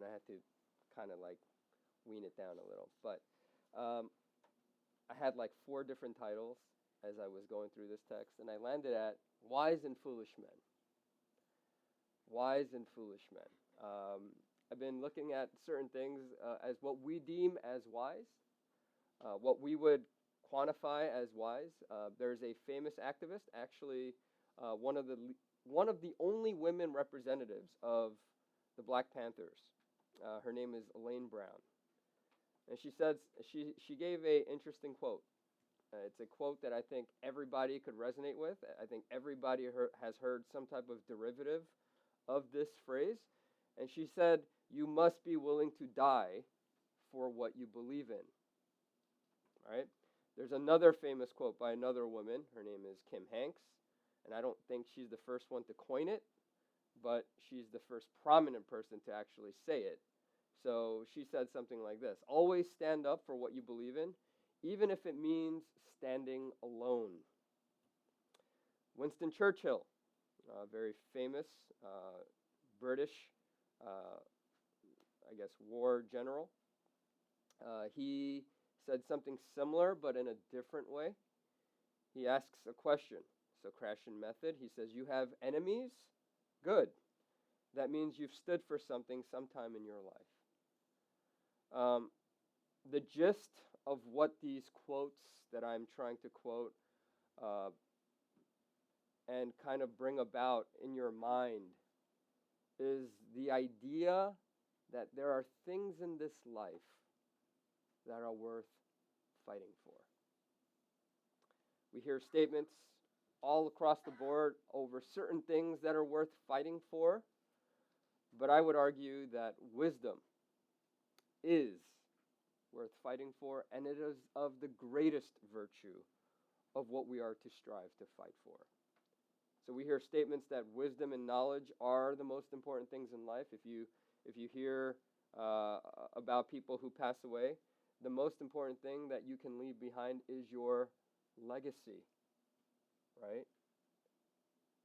then I had to kind of like wean it down a little. But um, I had like four different titles as I was going through this text, and I landed at Wise and Foolish Men. Wise and foolish men. I've been looking at certain things as what we deem as wise, what we would quantify as wise. There's a famous activist, actually, one of the only women representatives of the Black Panthers. Her name is Elaine Brown, and she said she gave a interesting quote. It's a quote that I think everybody could resonate with. I think everybody has heard some type of derivative of this phrase. And she said, "You must be willing to die for what you believe in." All right? There's another famous quote by another woman. Her name is Kim Hanks. And I don't think she's the first one to coin it, but she's the first prominent person to actually say it. So she said something like this: always stand up for what you believe in, even if it means standing alone. Winston Churchill, very famous British, uh, I guess, war general. He said something similar, but in a different way. He asks a question, Socratian method. He says, "You have enemies? Good. That means you've stood for something sometime in your life." Um, the gist of what these quotes that I'm trying to quote uh, and kind of bring about in your mind is the idea that there are things in this life that are worth fighting for. We hear statements all across the board over certain things that are worth fighting for, but I would argue that wisdom is worth fighting for, and it is of the greatest virtue of what we are to strive to fight for. So we hear statements that wisdom and knowledge are the most important things in life. If you hear about people who pass away, the most important thing that you can leave behind is your legacy, right?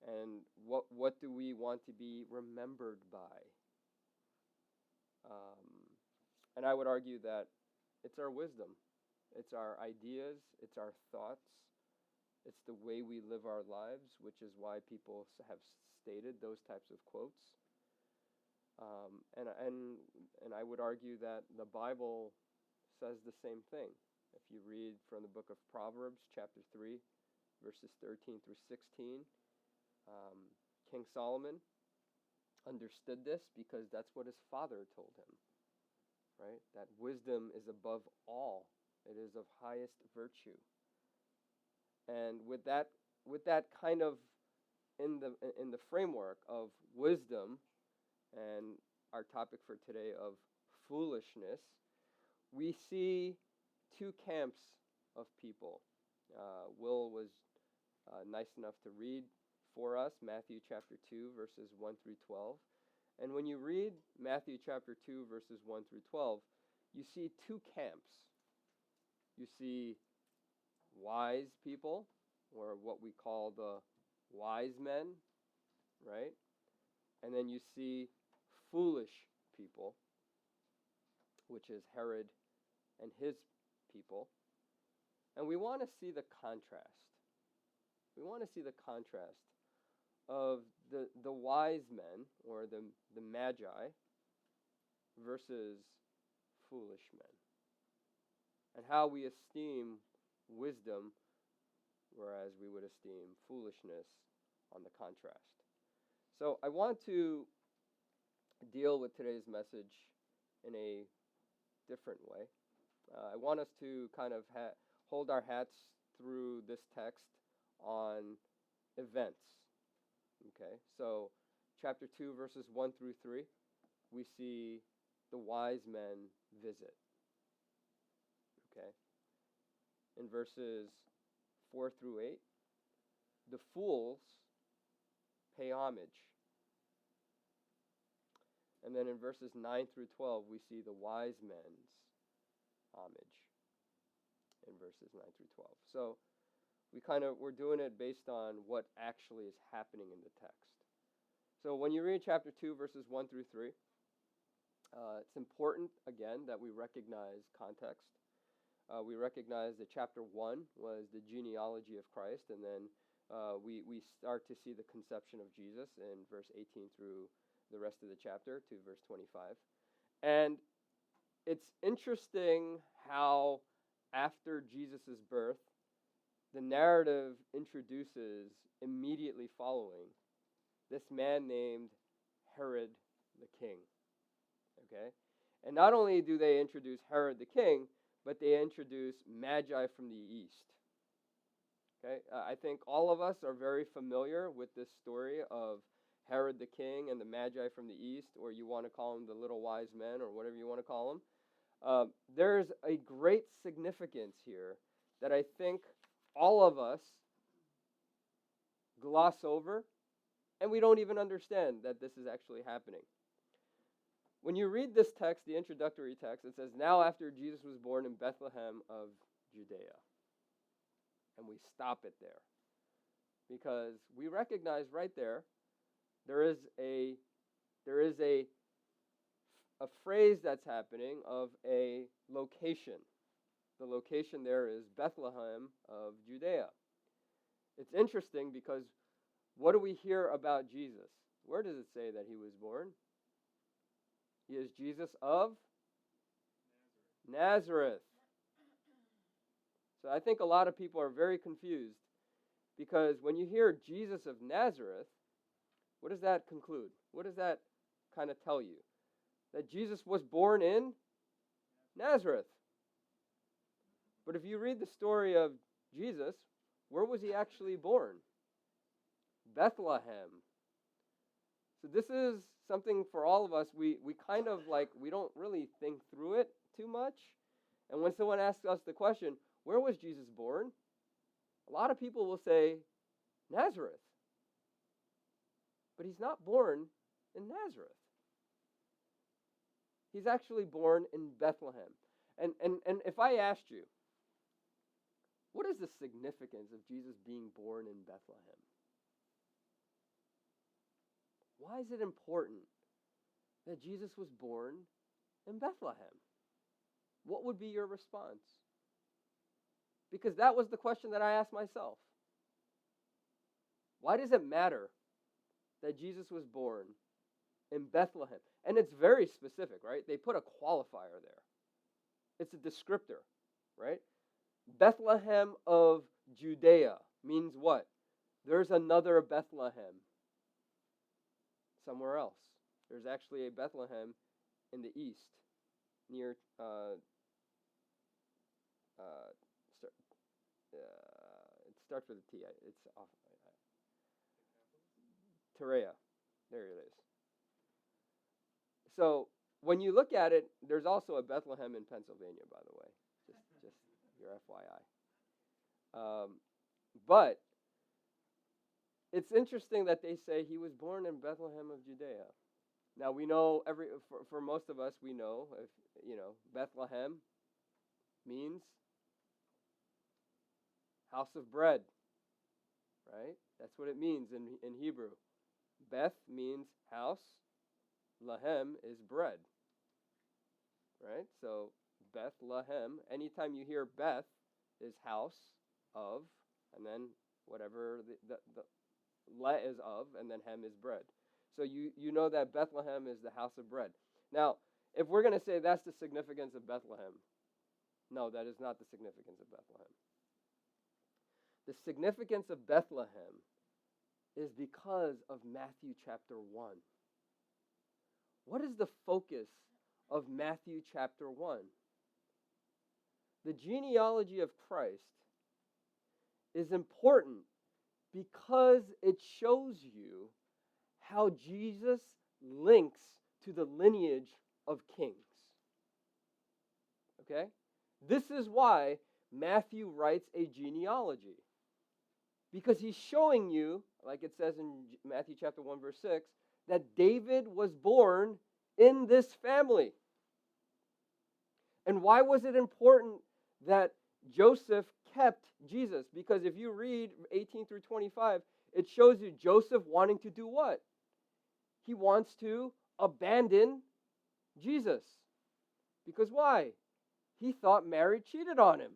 And what do we want to be remembered by? And I would argue that it's our wisdom, it's our ideas, it's our thoughts, it's the way we live our lives, which is why people have stated those types of quotes. And I would argue that the Bible says the same thing. If you read from the book of Proverbs, chapter 3, verses 13 through 16, King Solomon understood this because that's what his father told him, right? That wisdom is above all. It is of highest virtue. And with that kind of in the framework of wisdom and our topic for today of foolishness, we see two camps of people. Will was nice enough to read for us Matthew chapter 2, verses 1 through 12. And when you read Matthew chapter 2, verses 1 through 12, you see two camps. You see wise people, or what we call the wise men, right? And then you see foolish people, which is Herod and his people. And we want to see the contrast. We want to see the contrast of the wise men, or the magi, versus foolish men, and how we esteem wisdom, whereas we would esteem foolishness on the contrast. So I want to deal with today's message in a different way. I want us to kind of hold our hats through this text on events. Okay, so chapter 2, verses 1 through 3, we see the wise men visit. Okay, in verses 4 through 8, the fools pay homage. And then in verses 9 through 12, we see the wise men's homage in verses 9 through 12. So we're doing it based on what actually is happening in the text. So when you read chapter 2, verses 1 through 3, It's important, again, that we recognize context. We recognize that chapter 1 was the genealogy of Christ, and then we start to see the conception of Jesus in verse 18 through the rest of the chapter to verse 25. And it's interesting how after Jesus' birth, the narrative introduces immediately following this man named Herod the king. Okay? And not only do they introduce Herod the king, but they introduce Magi from the east. Okay? I think all of us are very familiar with this story of Herod the king and the Magi from the east, or you want to call them the little wise men, or whatever you want to call them. There's a great significance here that I think all of us gloss over, and we don't even understand that this is actually happening. When you read this text, the introductory text, it says, "Now after Jesus was born in Bethlehem of Judea." And we stop it there. Because we recognize right there, there is a phrase that's happening of a location. The location there is Bethlehem of Judea. It's interesting because what do we hear about Jesus? Where does it say that he was born? He is Jesus of Nazareth. So I think a lot of people are very confused because when you hear Jesus of Nazareth, what does that conclude? What does that kind of tell you? That Jesus was born in Nazareth. But if you read the story of Jesus, where was he actually born? Bethlehem. So this is something for all of us, we kind of like, we don't really think through it too much. And when someone asks us the question, where was Jesus born? A lot of people will say, Nazareth. But he's not born in Nazareth. He's actually born in Bethlehem. And if I asked you, what is the significance of Jesus being born in Bethlehem? Why is it important that Jesus was born in Bethlehem? What would be your response? Because that was the question that I asked myself. Why does it matter that Jesus was born in Bethlehem? And it's very specific, right? They put a qualifier there. It's a descriptor, right? Bethlehem of Judea means what? There's another Bethlehem somewhere else. There's actually a Bethlehem in the east, near it starts with a T. It's off. Terea. There it is. So when you look at it, there's also a Bethlehem in Pennsylvania, by the way. Just your FYI. But it's interesting that they say he was born in Bethlehem of Judea. Now we know for most of us we know Bethlehem means house of bread, right? That's what it means in Hebrew. Beth means house. Lahem is bread, right? So Bethlehem. Anytime you hear Beth is house of, and then whatever the le is of, and then hem is bread. So you know that Bethlehem is the house of bread. Now, if we're going to say that's the significance of Bethlehem, no, that is not the significance of Bethlehem. The significance of Bethlehem is because of Matthew chapter 1. What is the focus of Matthew chapter 1? The genealogy of Christ is important because it shows you how Jesus links to the lineage of kings. Okay? This is why Matthew writes a genealogy. Because he's showing you, like it says in Matthew chapter 1, verse 6, that David was born in this family. And why was it important that Joseph kept Jesus? Because if you read 18 through 25, it shows you Joseph wanting to do what? He wants to abandon Jesus. Because why? He thought Mary cheated on him.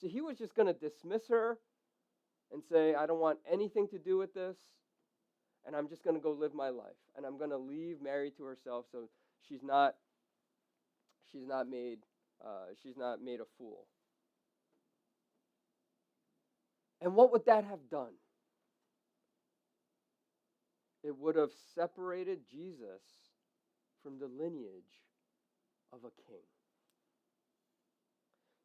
So he was just going to dismiss her and say, I don't want anything to do with this, and I'm just going to go live my life. And I'm going to leave Mary to herself so she's not made a fool. And what would that have done? It would have separated Jesus from the lineage of a king.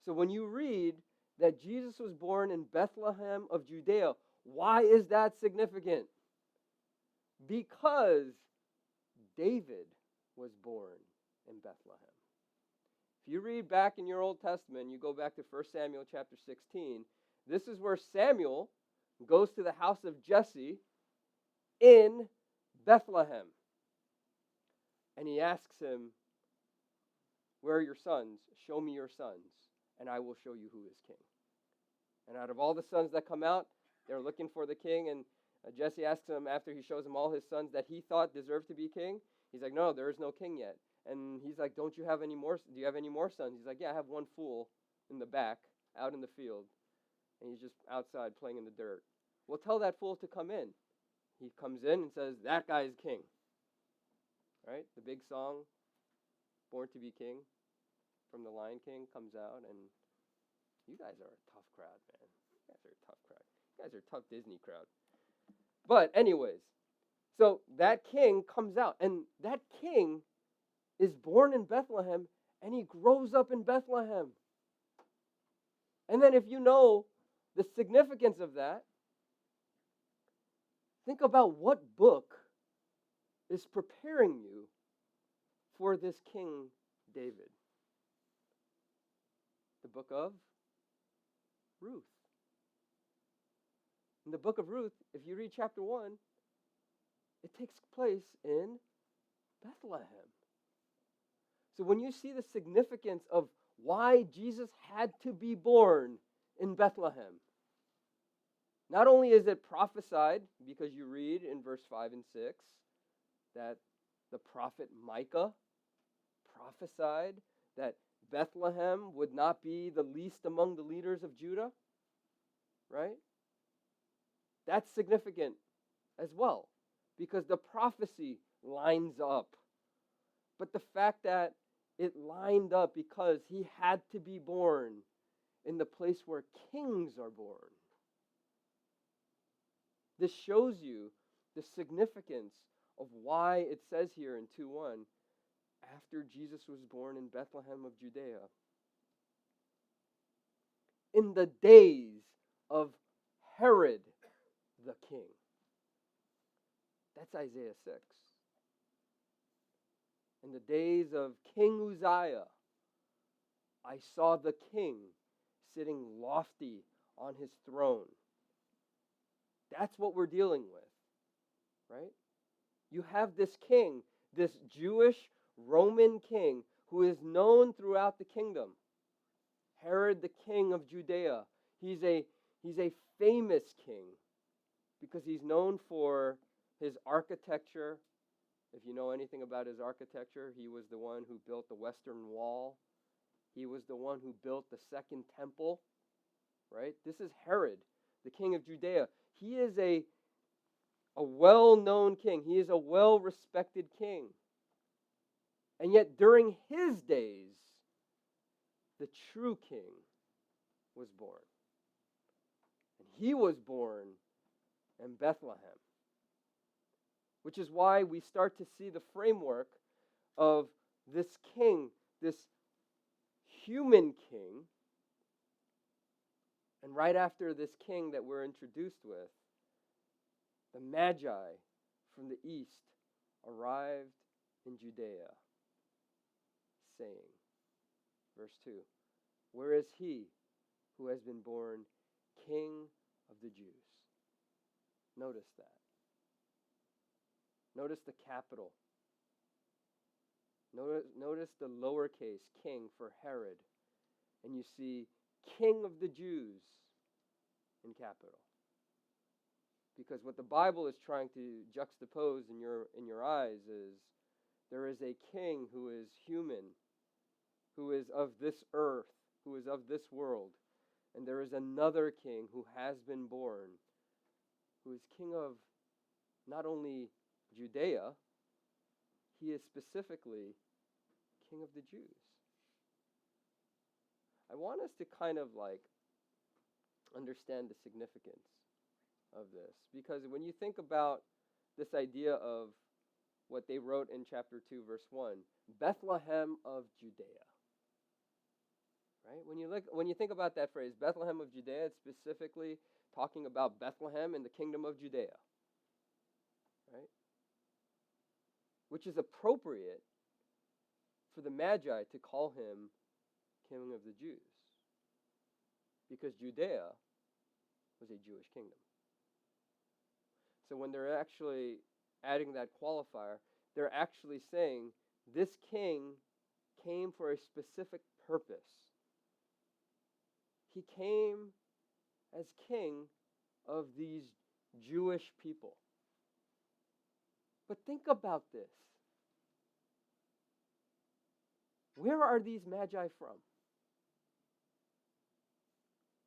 So when you read that Jesus was born in Bethlehem of Judea, why is that significant? Because David was born in Bethlehem. If you read back in your Old Testament, you go back to 1 Samuel chapter 16, this is where Samuel goes to the house of Jesse in Bethlehem. And he asks him, where are your sons? Show me your sons, and I will show you who is king. And out of all the sons that come out, they're looking for the king, and Jesse asks him after he shows him all his sons that he thought deserved to be king. He's like, no, there is no king yet. And he's like, do you have any more sons? He's like, yeah, I have one fool in the back, out in the field. And he's just outside playing in the dirt. Well, tell that fool to come in. He comes in and says, that guy is king. Right? The big song, Born to be King, from the Lion King comes out. And you guys are a tough crowd, man. You guys are a tough crowd. You guys are a tough Disney crowd. But anyways, so that king comes out. And that king is born in Bethlehem, and he grows up in Bethlehem. And then if you know the significance of that, think about what book is preparing you for this King David. The book of Ruth. In the book of Ruth, if you read chapter 1, it takes place in Bethlehem. So when you see the significance of why Jesus had to be born in Bethlehem, not only is it prophesied, because you read in verse 5 and 6, that the prophet Micah prophesied that Bethlehem would not be the least among the leaders of Judah, right? That's significant as well, because the prophecy lines up. But the fact that it lined up because he had to be born in the place where kings are born. This shows you the significance of why it says here in 2:1, after Jesus was born in Bethlehem of Judea, in the days of Herod the king. That's Isaiah 6. In the days of King Uzziah, I saw the king sitting lofty on his throne. That's what we're dealing with, right? You have this king, this Jewish Roman king, who is known throughout the kingdom. Herod the king of Judea. He's a famous king because he's known for his architecture. If you know anything about his architecture, he was the one who built the Western Wall. He was the one who built the Second Temple, right? This is Herod, the king of Judea. He is a well-known king. He is a well-respected king. And yet during his days, the true king was born. And he was born in Bethlehem. Which is why we start to see the framework of this king, this human king. And right after this king that we're introduced with, the Magi from the east arrived in Judea, saying, verse 2, where is he who has been born King of the Jews? Notice that. Notice the capital. Notice the lowercase king for Herod. And you see King of the Jews in capital. Because what the Bible is trying to juxtapose in your eyes is There is a king who is human, who is of this earth, who is of this world. And there is another king who has been born, who is king of not only Judea, he is specifically king of the Jews. I want us to kind of understand the significance of this, because when you think about this idea of what they wrote in chapter 2, verse 1, Bethlehem of Judea. Right? When you think about that phrase, Bethlehem of Judea, it's specifically talking about Bethlehem in the kingdom of Judea. Right? Which is appropriate for the Magi to call him King of the Jews, because Judea was a Jewish kingdom. So when they're actually adding that qualifier, they're actually saying this king came for a specific purpose. He came as king of these Jewish people. But think about this. Where are these Magi from?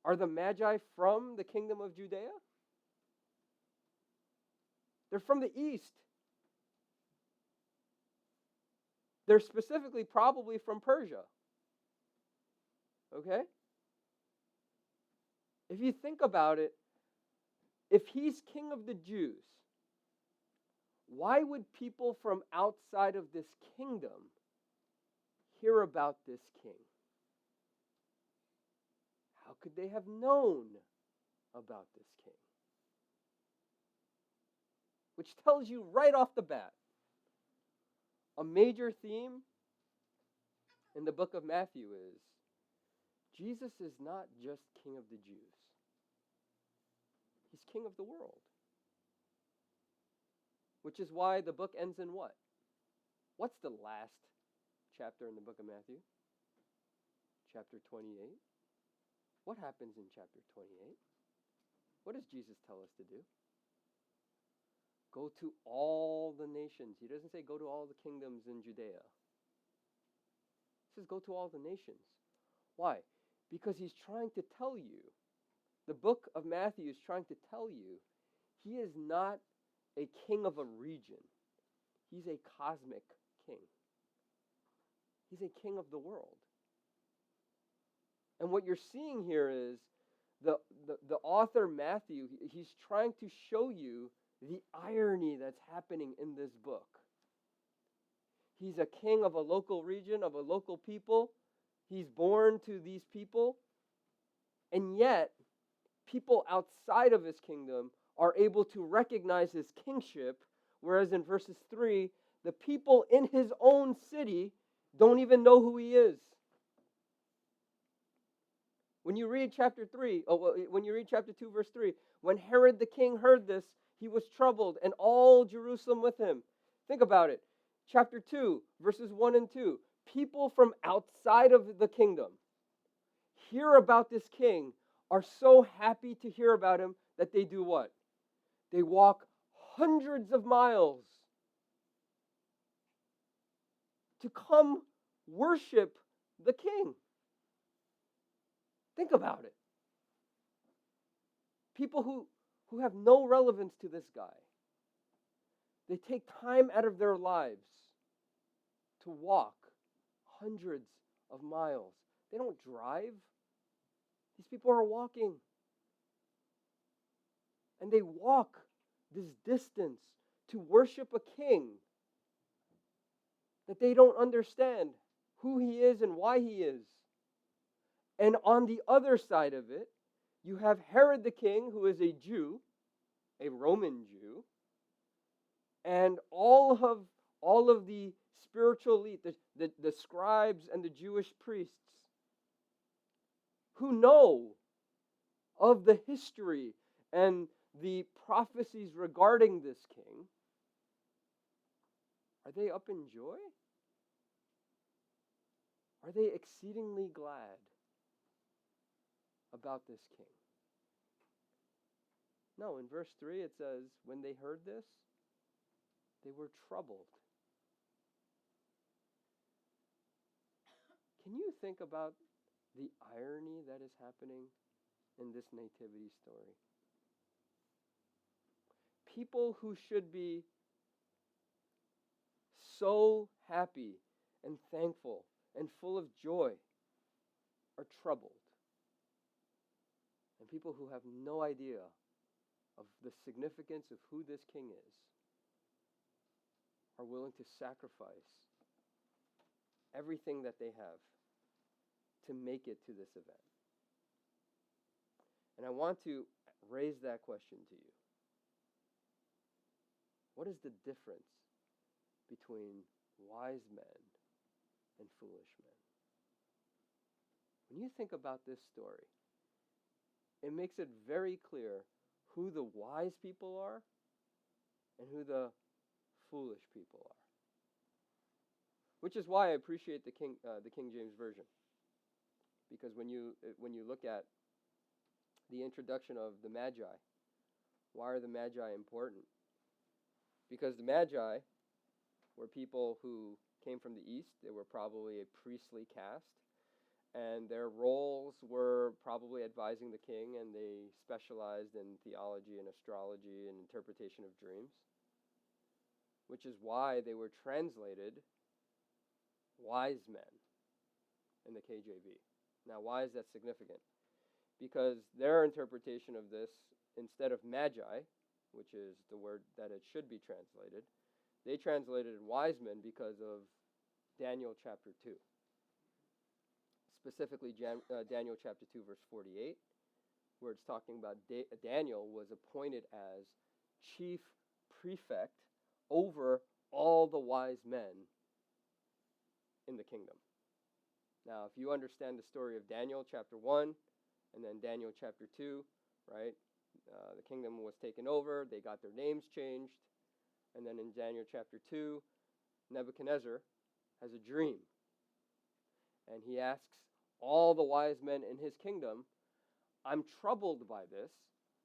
Are the Magi from the kingdom of Judea? They're from the east. They're specifically probably from Persia. Okay? If you think about it, if he's king of the Jews, why would people from outside of this kingdom hear about this king? How could they have known about this king? Which tells you right off the bat, a major theme in the book of Matthew is Jesus is not just king of the Jews. He's king of the world. Which is why the book ends in what? What's the last chapter in the book of Matthew? Chapter 28. What happens in chapter 28? What does Jesus tell us to do? Go to all the nations. He doesn't say go to all the kingdoms in Judea. He says go to all the nations. Why? Because he's trying to tell you, the book of Matthew is trying to tell you, he is not a king of a region. He's a cosmic king. He's a king of the world. And what you're seeing here is the author Matthew, he's trying to show you the irony that's happening in this book. He's a king of a local region, of a local people. He's born to these people. And yet, people outside of his kingdom are able to recognize his kingship, whereas in verses 3, the people in his own city don't even know who he is. When you read chapter 2, verse 3, when Herod the king heard this, he was troubled, and all Jerusalem with him. Think about it. Chapter 2, verses 1 and 2. People from outside of the kingdom hear about this king, are so happy to hear about him that they do what? They walk hundreds of miles to come worship the king. Think about it. People who have no relevance to this guy, they take time out of their lives to walk hundreds of miles. They don't drive. These people are walking. And they walk this distance to worship a king that they don't understand who he is and why he is. And on the other side of it, you have Herod the king, who is a Jew, a Roman Jew, and all of the spiritual elite, the scribes and the Jewish priests, who know of the history and the prophecies regarding this king. Are they up in joy? Are they exceedingly glad about this king? No, in verse 3 it says, when they heard this, they were troubled. Can you think about the irony that is happening in this nativity story? People who should be so happy and thankful and full of joy are troubled. And people who have no idea of the significance of who this king is are willing to sacrifice everything that they have to make it to this event. And I want to raise that question to you. What is the difference between wise men and foolish men? When you think about this story, it makes it very clear who the wise people are and who the foolish people are. Which is why I appreciate the King James Version. Because when you look at the introduction of the Magi, why are the Magi important? Because the Magi were people who came from the east. They were probably a priestly caste, and their roles were probably advising the king, and they specialized in theology and astrology and interpretation of dreams, which is why they were translated wise men in the KJV. Now, why is that significant? Because their interpretation of this, instead of magi, which is the word that it should be translated, they translated wise men because of Daniel chapter 2. Specifically, Daniel chapter 2, verse 48, where it's talking about Daniel was appointed as chief prefect over all the wise men in the kingdom. Now, if you understand the story of Daniel chapter 1 and then Daniel chapter 2, right, the kingdom was taken over, they got their names changed, and then in Daniel chapter 2, Nebuchadnezzar has a dream, and he asks all the wise men in his kingdom, I'm troubled by this,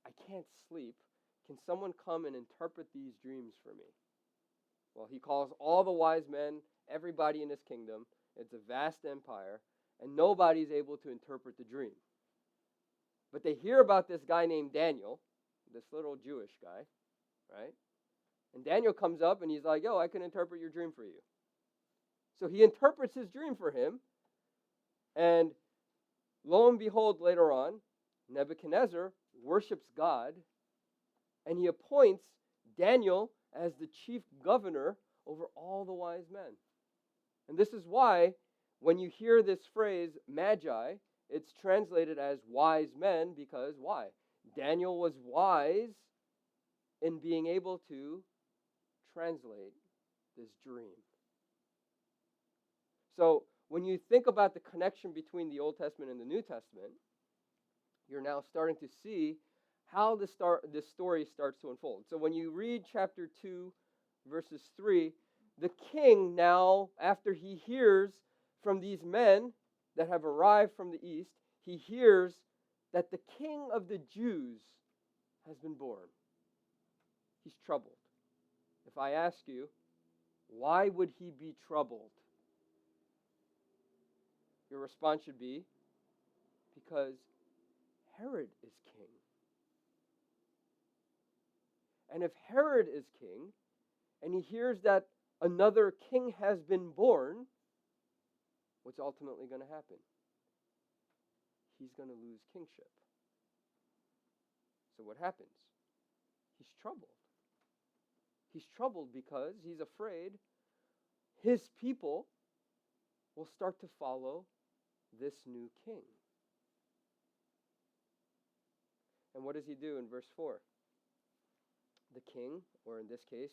I can't sleep, can someone come and interpret these dreams for me? Well, he calls all the wise men, everybody in his kingdom. It's a vast empire, and nobody's able to interpret the dream. But they hear about this guy named Daniel, this little Jewish guy, right? And Daniel comes up and he's like, yo, I can interpret your dream for you. So he interprets his dream for him, and lo and behold, later on, Nebuchadnezzar worships God, and he appoints Daniel as the chief governor over all the wise men. And this is why, when you hear this phrase, magi, it's translated as wise men, because why? Daniel was wise in being able to translate this dream. So, when you think about the connection between the Old Testament and the New Testament, you're now starting to see how this story starts to unfold. So when you read chapter 2, verses 3, the king now, after he hears from these men that have arrived from the east, he hears that the king of the Jews has been born. He's troubled. If I ask you, why would he be troubled? Your response should be, because Herod is king. And if Herod is king, and he hears that another king has been born, what's ultimately going to happen? He's going to lose kingship. So what happens? He's troubled. He's troubled because he's afraid his people will start to follow this new king. And what does he do in verse 4? The king, or in this case,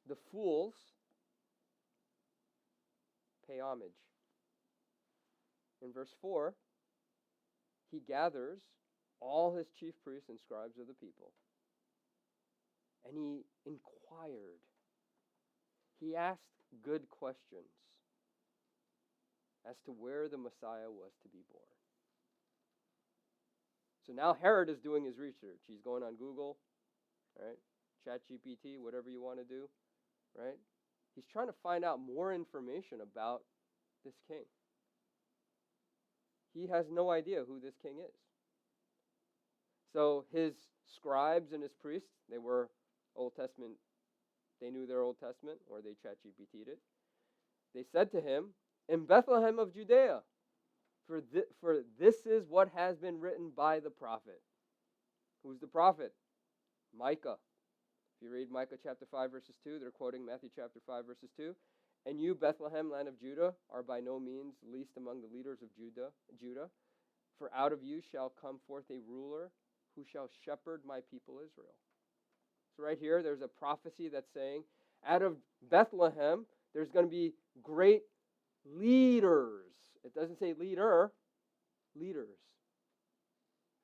the fools, pay homage. In verse 4, he gathers all his chief priests and scribes of the people, and he inquired. He asked good questions as to where the Messiah was to be born. So now Herod is doing his research. He's going on Google, right? ChatGPT, whatever you want to do, right? He's trying to find out more information about this king. he has no idea who this king is. So his scribes and his priests, they were Old Testament, they knew their Old Testament, or they ChatGPT'd it. They said to him, in Bethlehem of Judea, for this is what has been written by the prophet. Who's the prophet? Micah. If you read Micah chapter 5, verses 2, they're quoting Matthew chapter 5, verses 2. And you, Bethlehem, land of Judah, are by no means least among the leaders of Judah. For out of you shall come forth a ruler who shall shepherd my people Israel. So right here, there's a prophecy that's saying, out of Bethlehem, there's going to be great leaders. It doesn't say leader, leaders.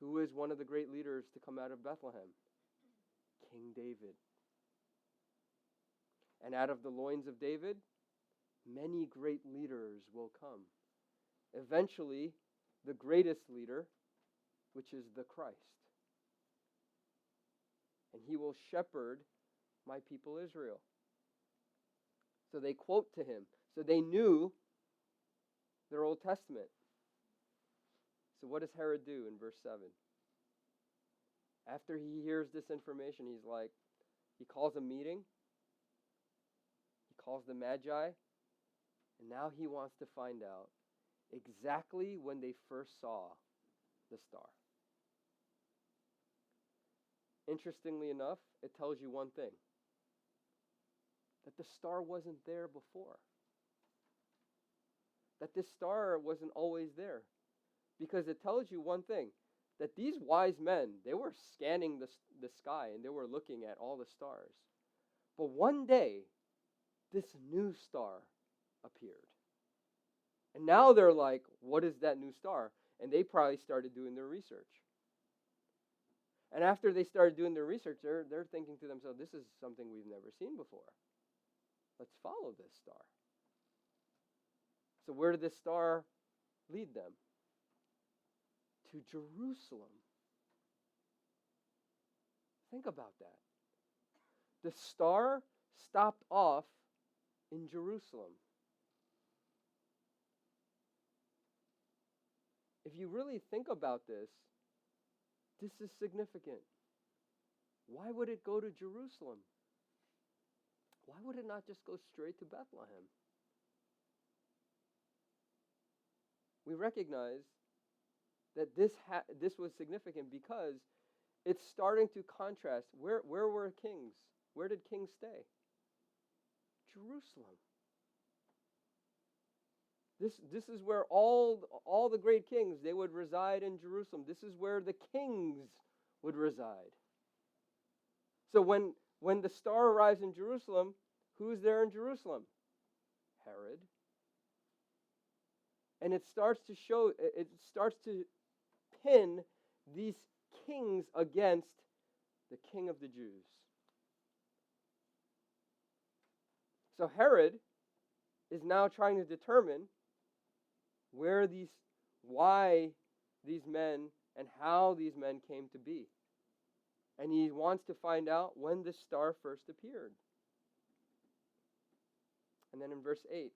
Who is one of the great leaders to come out of Bethlehem? King David. And out of the loins of David, many great leaders will come. Eventually, the greatest leader, which is the Christ. And he will shepherd my people Israel. So they quote to him. So they knew their Old Testament. So what does Herod do in verse 7? After he hears this information, he calls a meeting. He calls the Magi. And now he wants to find out exactly when they first saw the star. Interestingly enough, it tells you one thing. That the star wasn't there before. That this star wasn't always there. Because it tells you one thing. That these wise men, they were scanning the sky and they were looking at all the stars. But one day, this new star appeared. And now they're like, what is that new star? And they probably started doing their research. And after they started doing their research, they're thinking to themselves, this is something we've never seen before. Let's follow this star. So where did this star lead them? To Jerusalem. Think about that. The star stopped off in Jerusalem. If you really think about this is significant. Why would it go to Jerusalem? Why would it not just go straight to Bethlehem? We recognize that this was significant because it's starting to contrast. Where were kings? Where did kings stay? Jerusalem. This is where all the great kings, they would reside in Jerusalem. This is where the kings would reside. So when the star arrives in Jerusalem, who's there in Jerusalem? Herod. And it starts to pin these kings against the king of the Jews. So Herod is now trying to determine why these men and how these men came to be. And he wants to find out when the star first appeared. And then in verse 8,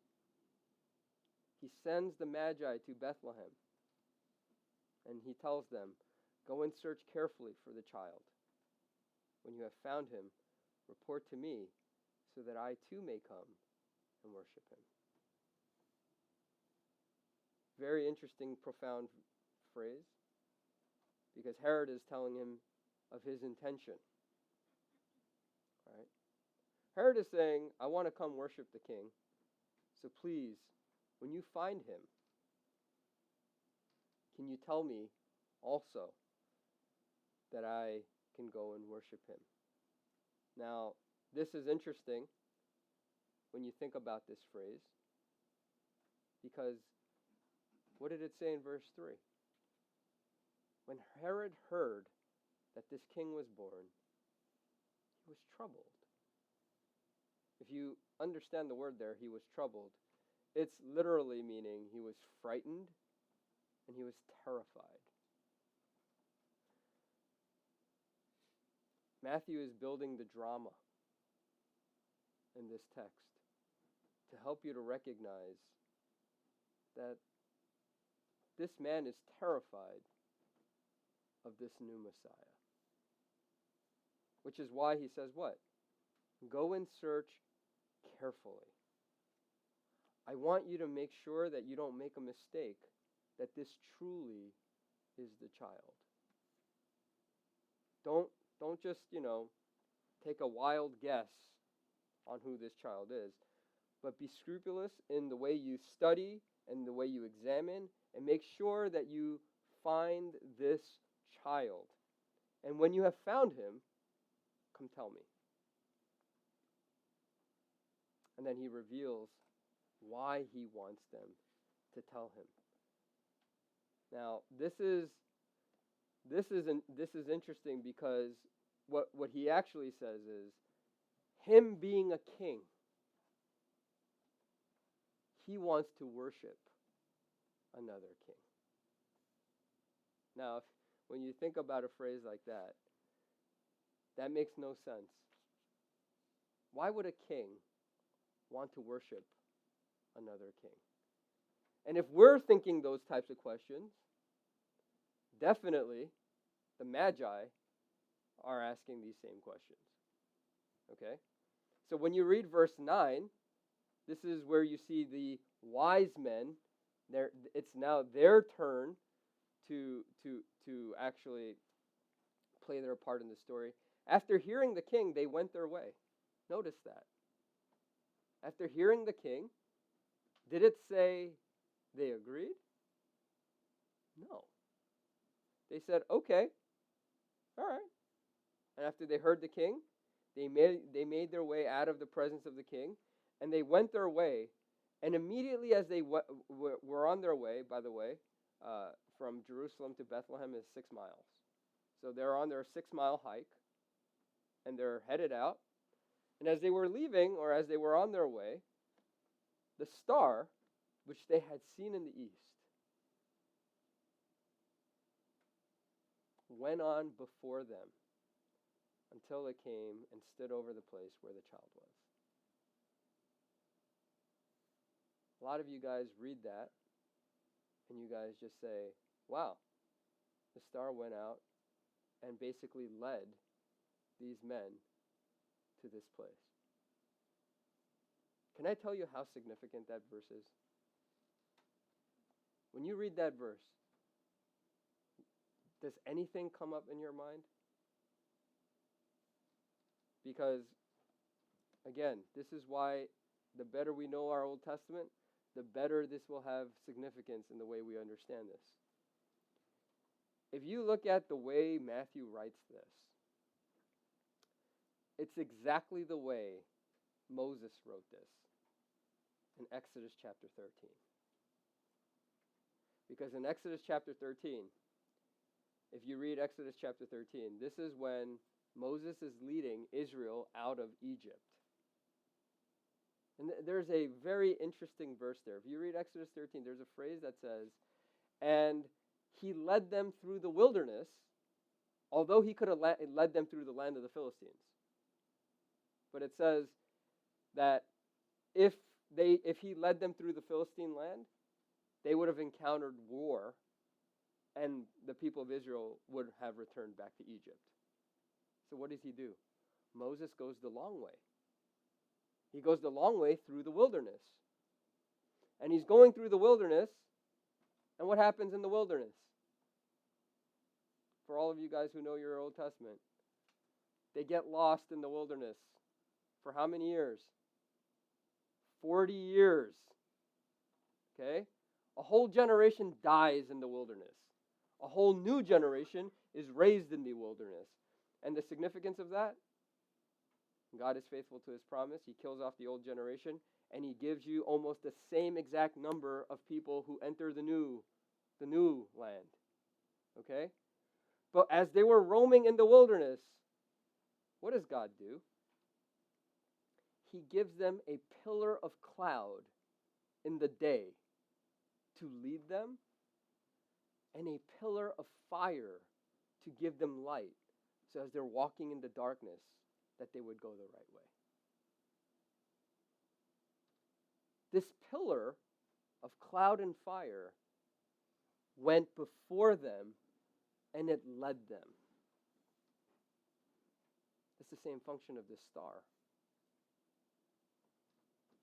he sends the Magi to Bethlehem. And he tells them, go and search carefully for the child. When you have found him, report to me so that I too may come and worship him. Very interesting, profound phrase, because Herod is telling him of his intention. Right? Herod is saying, I want to come worship the king, so please, when you find him, can you tell me also that I can go and worship him? Now, this is interesting when you think about this phrase, because what did it say in verse 3? When Herod heard that this king was born, he was troubled. If you understand the word there, he was troubled, it's literally meaning he was frightened and he was terrified. Matthew is building the drama in this text to help you to recognize that this man is terrified of this new Messiah. Which is why he says what? Go and search carefully. I want you to make sure that you don't make a mistake, that this truly is the child. Don't just, take a wild guess on who this child is, but be scrupulous in the way you study and the way you examine, and make sure that you find this child. And when you have found him, come tell me. And then he reveals why he wants them to tell him. Now, this is interesting, because what he actually says is, him being a king, he wants to worship another king. Now, when you think about a phrase like that, that makes no sense. Why would a king want to worship another king? And if we're thinking those types of questions, definitely the Magi are asking these same questions. Okay? So when you read verse 9, this is where you see the wise men. It's now their turn to actually play their part in the story. After hearing the king, they went their way. Notice that. After hearing the king, did it say they agreed? No. They said, okay, all right. And after they heard the king, they made their way out of the presence of the king, and they went their way. And immediately as they were on their way, by the way, from Jerusalem to Bethlehem is 6 miles. So they're on their 6-mile hike, and they're headed out. And as they were leaving, or as they were on their way, the star, which they had seen in the east, went on before them until it came and stood over the place where the child was. A lot of you guys read that, and you guys just say, wow, the star went out and basically led these men to this place. Can I tell you how significant that verse is? When you read that verse, does anything come up in your mind? Because, again, this is why the better we know our Old Testament, the better this will have significance in the way we understand this. If you look at the way Matthew writes this, it's exactly the way Moses wrote this in Exodus chapter 13. Because in Exodus chapter 13, if you read Exodus chapter 13, this is when Moses is leading Israel out of Egypt. And there's a very interesting verse there. If you read Exodus 13, there's a phrase that says, and he led them through the wilderness, although he could have led them through the land of the Philistines. But it says that if he led them through the Philistine land, they would have encountered war, and the people of Israel would have returned back to Egypt. So what does he do? Moses goes the long way. He goes the long way through the wilderness. And he's going through the wilderness, and what happens in the wilderness? For all of you guys who know your Old Testament, they get lost in the wilderness. For how many years? 40 years. Okay? A whole generation dies in the wilderness. A whole new generation is raised in the wilderness. And the significance of that? God is faithful to his promise. He kills off the old generation, and he gives you almost the same exact number of people who enter the new land. Okay? But as they were roaming in the wilderness, what does God do? He gives them a pillar of cloud in the day to lead them, and a pillar of fire to give them light, so as they're walking in the darkness, that they would go the right way. This pillar of cloud and fire went before them and it led them. It's the same function of this star.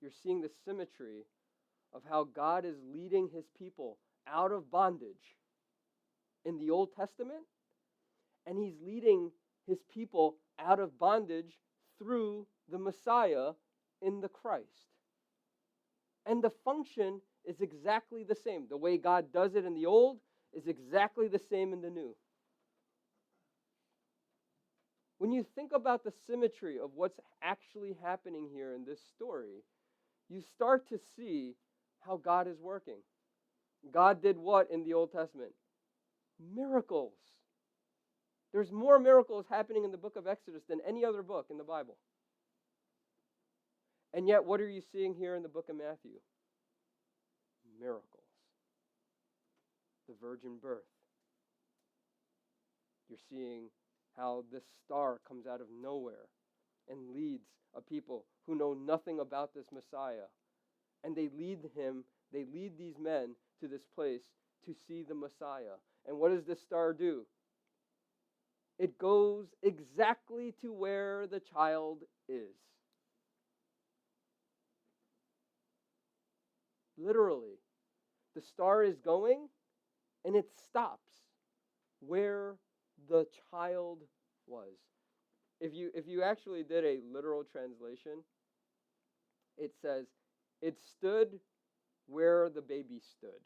You're seeing the symmetry of how God is leading his people out of bondage in the Old Testament, and he's leading his people out of bondage through the Messiah in the Christ. And the function is exactly the same. The way God does it in the Old is exactly the same in the New. When you think about the symmetry of what's actually happening here in this story, you start to see how God is working. God did what in the Old Testament? Miracles. There's more miracles happening in the book of Exodus than any other book in the Bible. And yet, what are you seeing here in the book of Matthew? Miracles. The virgin birth. You're seeing how this star comes out of nowhere and leads a people who know nothing about this Messiah. And they lead these men to this place to see the Messiah. And what does this star do? It goes exactly to where the child is. Literally, the star is going and it stops where the child was. If you actually did a literal translation, it says, it stood where the baby stood.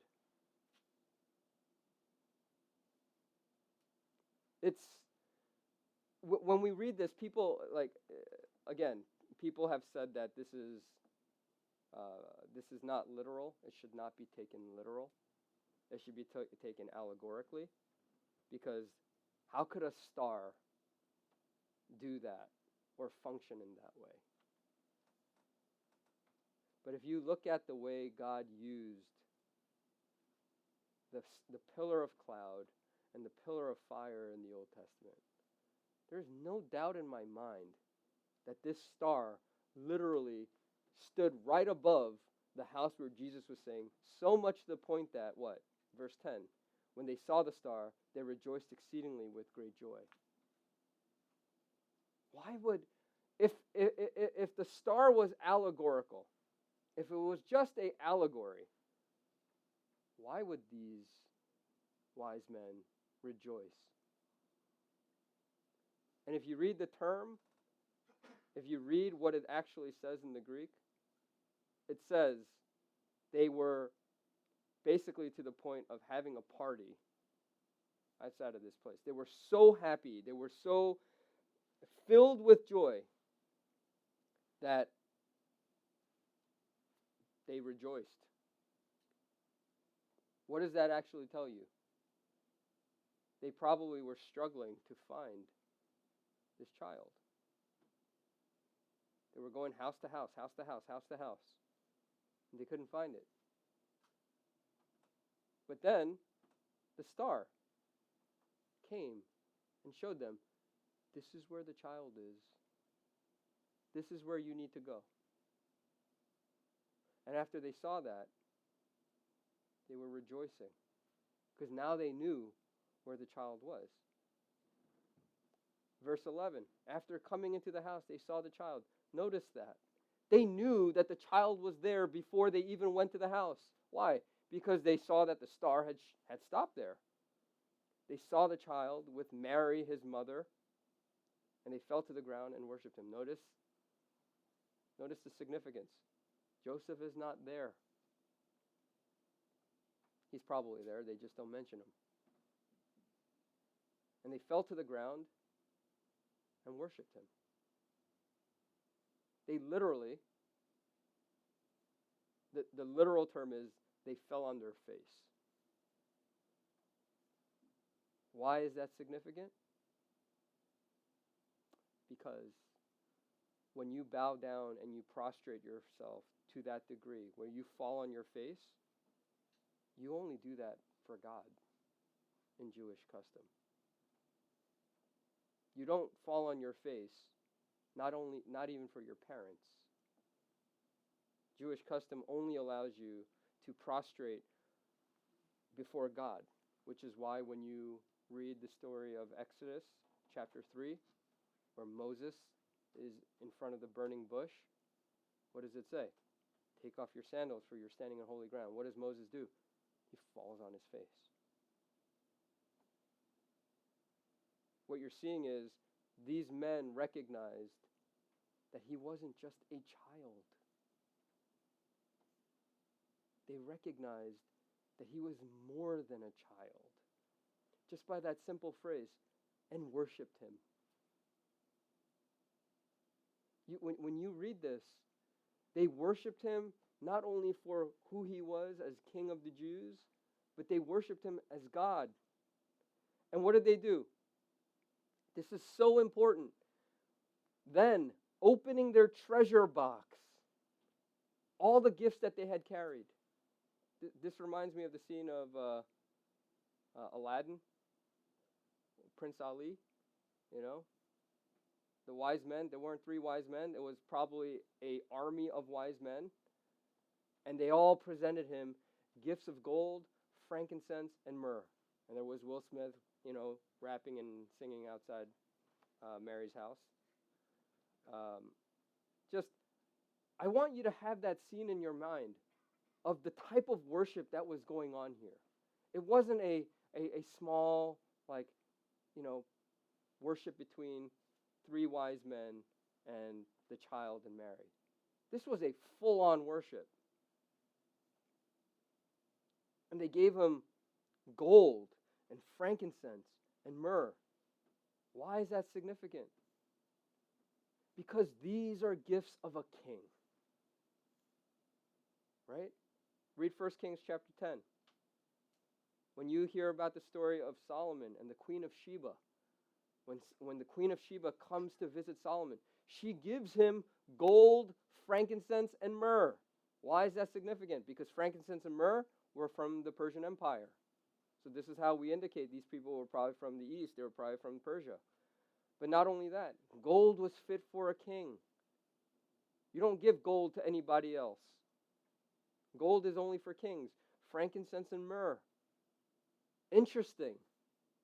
When we read this, people, people have said that this is not literal. It should not be taken literal. It should be taken allegorically, because how could a star do that or function in that way? But if you look at the way God used the pillar of cloud and the pillar of fire in the Old Testament, there's no doubt in my mind that this star literally stood right above the house where Jesus was saying, so much to the point that, what? Verse 10, when they saw the star, they rejoiced exceedingly with great joy. Why would, if the star was allegorical, if it was just an allegory, why would these wise men rejoice? And if you read the term, if you read what it actually says in the Greek, it says they were basically to the point of having a party outside of this place. They were so happy, they were so filled with joy that they rejoiced. What does that actually tell you? They probably were struggling to find this child. They were going house to house, house to house, house to house, and they couldn't find it. But then the star came and showed them, this is where the child is. This is where you need to go. And after they saw that, they were rejoicing, because now they knew where the child was. Verse 11, after coming into the house, they saw the child. Notice that. They knew that the child was there before they even went to the house. Why? Because they saw that the star had stopped there. They saw the child with Mary, his mother, and they fell to the ground and worshipped him. Notice the significance. Joseph is not there. He's probably there, they just don't mention him. And they fell to the ground and worshipped him. They literally, the literal term is, they fell on their face. Why is that significant? Because when you bow down and you prostrate yourself to that degree, where you fall on your face, you only do that for God in Jewish custom. You don't fall on your face, not even for your parents. Jewish custom only allows you to prostrate before God, which is why when you read the story of Exodus chapter 3, where Moses is in front of the burning bush, what does it say? Take off your sandals, for you're standing on holy ground. What does Moses do? He falls on his face. What you're seeing is these men recognized that he wasn't just a child. They recognized that he was more than a child, just by that simple phrase, and worshiped him. When you read this, they worshiped him not only for who he was as King of the Jews, but they worshiped him as God. And what did they do? This is so important. Then, opening their treasure box, all the gifts that they had carried. This reminds me of the scene of Aladdin, Prince Ali, you know. The wise men, there weren't 3 wise men. It was probably an army of wise men. And they all presented him gifts of gold, frankincense, and myrrh. And there was Will Smith, you know, rapping and singing outside Mary's house. I want you to have that scene in your mind of the type of worship that was going on here. It wasn't a small, worship between 3 wise men and the child and Mary. This was a full-on worship. And they gave him gold and frankincense and myrrh. Why is that significant? Because these are gifts of a king. Right? Read 1 Kings chapter 10. When you hear about the story of Solomon and the Queen of Sheba, when the Queen of Sheba comes to visit Solomon, she gives him gold, frankincense, and myrrh. Why is that significant? Because frankincense and myrrh were from the Persian Empire. So this is how we indicate these people were probably from the east. They were probably from Persia. But not only that, gold was fit for a king. You don't give gold to anybody else. Gold is only for kings. Frankincense and myrrh. Interesting.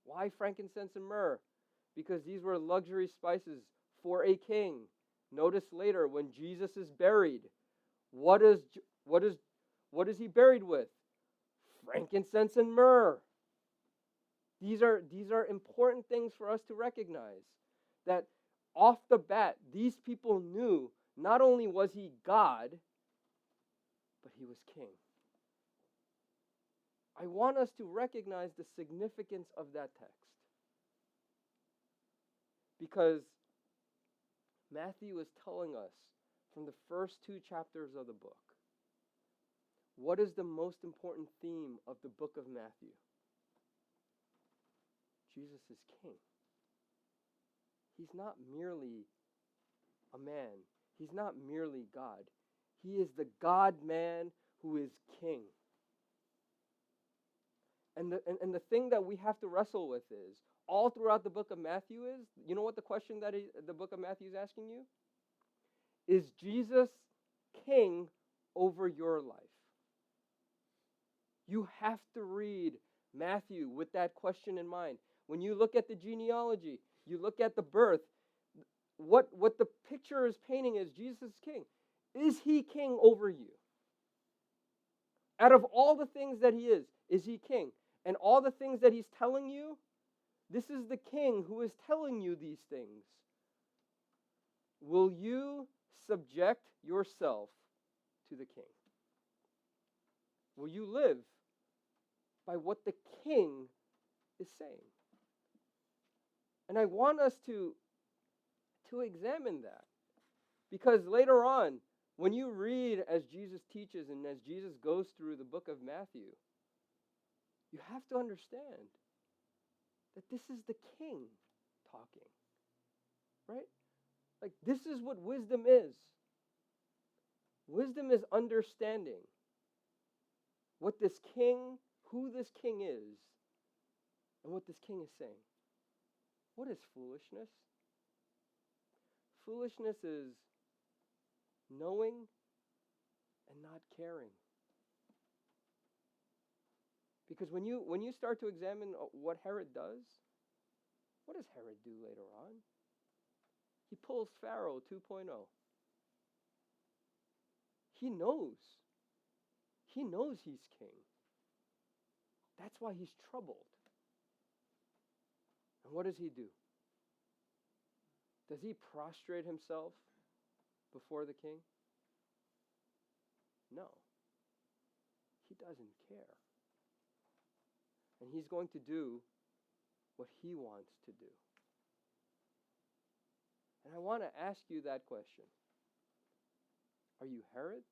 Why frankincense and myrrh? Because these were luxury spices for a king. Notice later when Jesus is buried, what is he buried with? Frankincense and myrrh. These are important things for us to recognize. That off the bat, these people knew not only was he God, but he was king. I want us to recognize the significance of that text. Because Matthew is telling us from the first 2 chapters of the book, what is the most important theme of the book of Matthew? Jesus is king. He's not merely a man. He's not merely God. He is the God-man who is king. And the thing that we have to wrestle with is, all throughout the book of Matthew is, you know what the question that the book of Matthew is asking you? Is Jesus king over your life? You have to read Matthew with that question in mind. When you look at the genealogy, you look at the birth, what the picture is painting is Jesus is king. Is he king over you? Out of all the things that he is he king? And all the things that he's telling you, this is the king who is telling you these things. Will you subject yourself to the king? Will you live by what the king is saying? And I want us to examine that. Because later on, when you read as Jesus teaches and as Jesus goes through the book of Matthew, you have to understand that this is the king talking. Right? Like, this is what wisdom is. Wisdom is understanding what this king, who this king is, and what this king is saying. What is foolishness? Foolishness is knowing and not caring. Because when you start to examine what Herod does, what does Herod do later on? He pulls Pharaoh 2.0. He knows. He knows he's king. That's why he's troubled. And what does he do? Does he prostrate himself before the king? No. He doesn't care. And he's going to do what he wants to do. And I want to ask you that question. Are you Herod?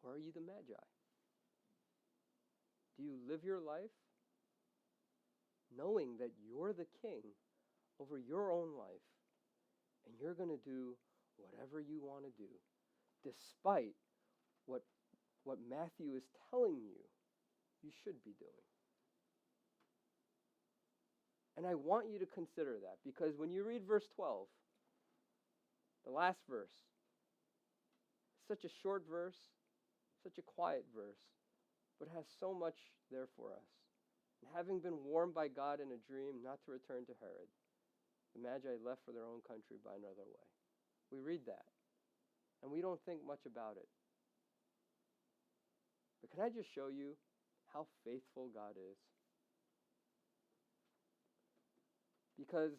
Or are you the Magi? Do you live your life knowing that you're the king over your own life and you're going to do whatever you want to do despite what Matthew is telling you should be doing? And I want you to consider that, because when you read verse 12, the last verse, it's such a short verse, such a quiet verse, but has so much there for us. And having been warned by God in a dream not to return to Herod, the Magi left for their own country by another way. We read that, and we don't think much about it. But can I just show you how faithful God is? Because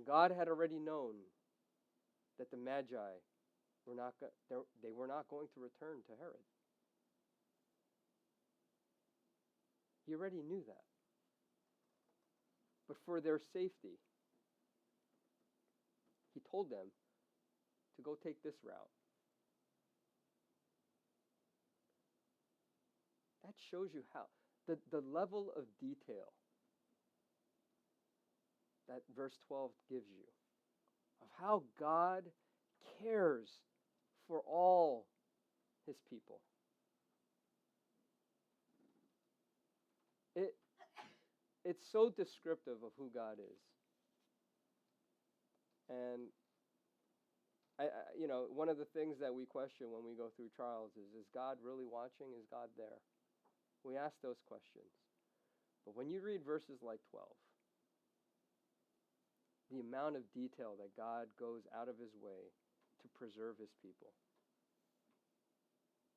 God had already known that the Magi were not going to return to Herod. He already knew that. But for their safety, he told them to go take this route. That shows you how the level of detail that verse 12 gives you of how God cares for all his people. It's so descriptive of who God is. And one of the things that we question when we go through trials is God really watching? Is God there? We ask those questions. But when you read verses like 12, the amount of detail that God goes out of his way to preserve his people,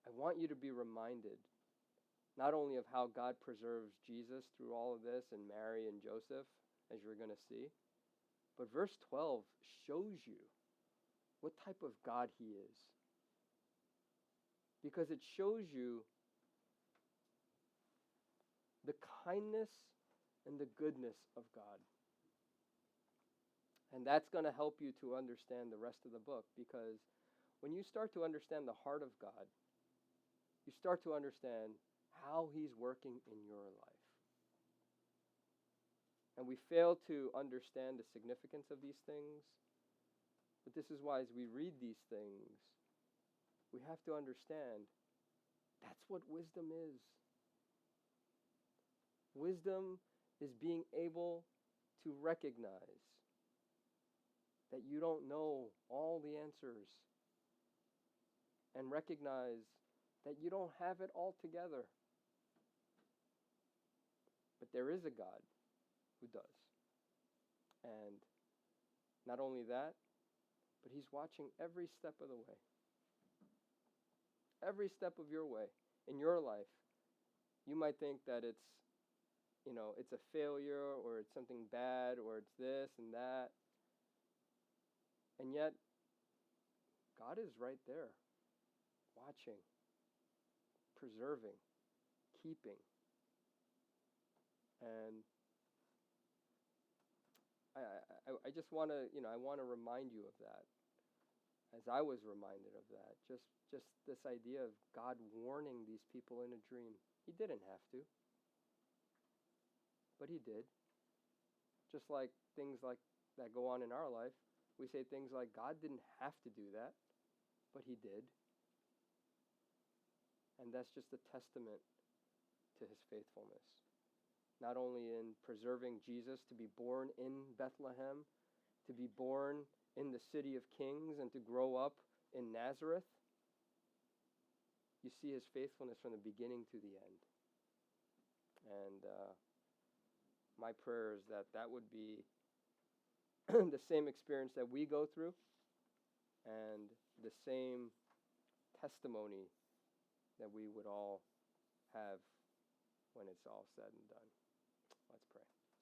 I want you to be reminded not only of how God preserves Jesus through all of this and Mary and Joseph, as you're going to see, but verse 12 shows you what type of God he is. Because it shows you the kindness and the goodness of God. And that's going to help you to understand the rest of the book, because when you start to understand the heart of God, you start to understand how he's working in your life. And we fail to understand the significance of these things. But this is why, as we read these things, we have to understand that's what wisdom is. Wisdom is being able to recognize that you don't know all the answers, and recognize that you don't have it all together. But there is a God who does. And not only that, but he's watching every step of the way. Every step of your way in your life. You might think that it's a failure, or it's something bad, or it's this and that. And yet, God is right there, watching, preserving, keeping. And I just want to, I want to remind you of that, as I was reminded of that. Just this idea of God warning these people in a dream. He didn't have to, but he did. Just like things like that go on in our life, we say things like, God didn't have to do that, but he did. And that's just a testament to his faithfulness. Not only in preserving Jesus to be born in Bethlehem, to be born in the city of kings, and to grow up in Nazareth, you see his faithfulness from the beginning to the end. And my prayer is that that would be the same experience that we go through and the same testimony that we would all have when it's all said and done. Let's pray.